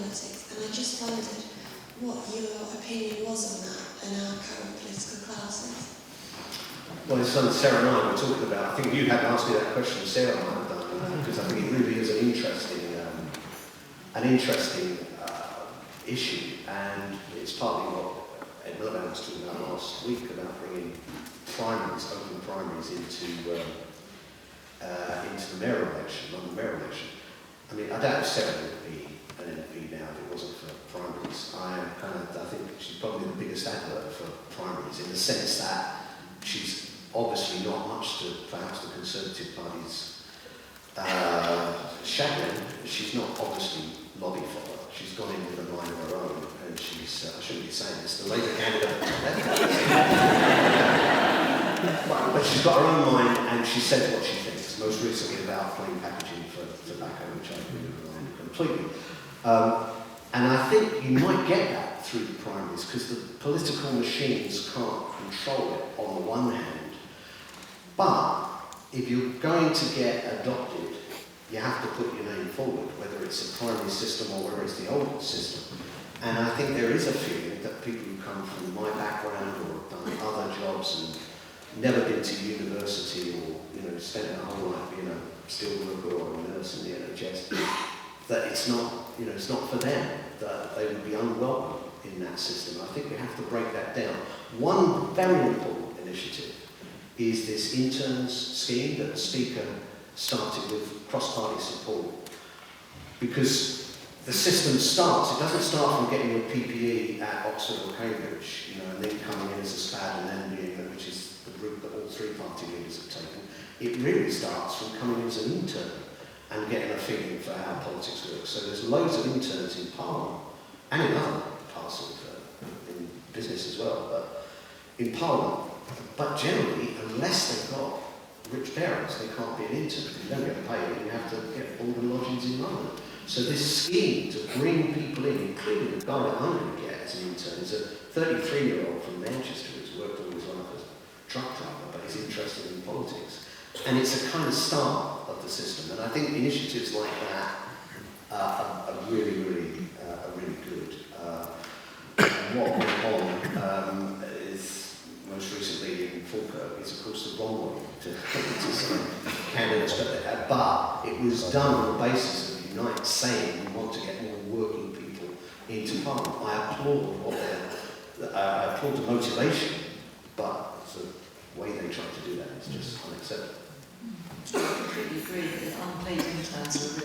politics, and I just wondered what your opinion was on that and our current political classes. Well, it's something Sarah and I were talking about. I think you had asked me that question, Sarah might have done, because I think it really is an interesting issue, and it's partly what Ed Miliband was talking about last week about bringing primaries, open primaries into the mayoral election, London mayoral election. I mean, I doubt if Sarah would be an MP now if it wasn't for primaries. I think she's probably the biggest advert for primaries in the sense that she's obviously not much to perhaps the Conservative Party's chagrin. She's not obviously lobby for her. She's gone in with a mind of her own, and she's, I shouldn't be saying this, the Labour candidate. But she's got her own mind, and she says what she thinks, most recently about plain packaging for tobacco, which I agree with completely. And I think you might get that through the primaries, because the political machines can't control it on the one hand. But if you're going to get adopted, you have to put your name forward, whether it's a primary system or whether it's the old system. And I think there is a feeling that people who come from my background or have done other jobs and never been to university or spent their whole life being a steel worker or a nurse in the NHS, that it's not for them, that they would be unwelcome in that system. I think we have to break that down. One very important initiative is this interns scheme that the Speaker started with cross-party support. Because the system starts, it doesn't start from getting your PPE at Oxford or Cambridge, and then coming in as a SPAD and then being, which is the route that all three party leaders have taken. It really starts from coming in as an intern and getting a feeling for how politics works. So there's loads of interns in Parliament and in other parts of in business as well, but in Parliament. But generally, unless they've got rich parents, they can't be an intern. You don't get paid, and you have to get all the lodgings in London. So this scheme to bring people in, including the guy that I'm going to get as an intern, is a 33-year-old from Manchester who's worked all his life as a truck driver, but is interested in politics. And it's a kind of start of the system. And I think initiatives like that are really, really good. And what went on is most recently in Falkirk is of course the wrong way to select candidates, but it was done on the basis of Unite saying we want to get more working people into Parliament. I applaud the motivation, but the way they try to do that is just unacceptable. I completely agree that unpaid interns are a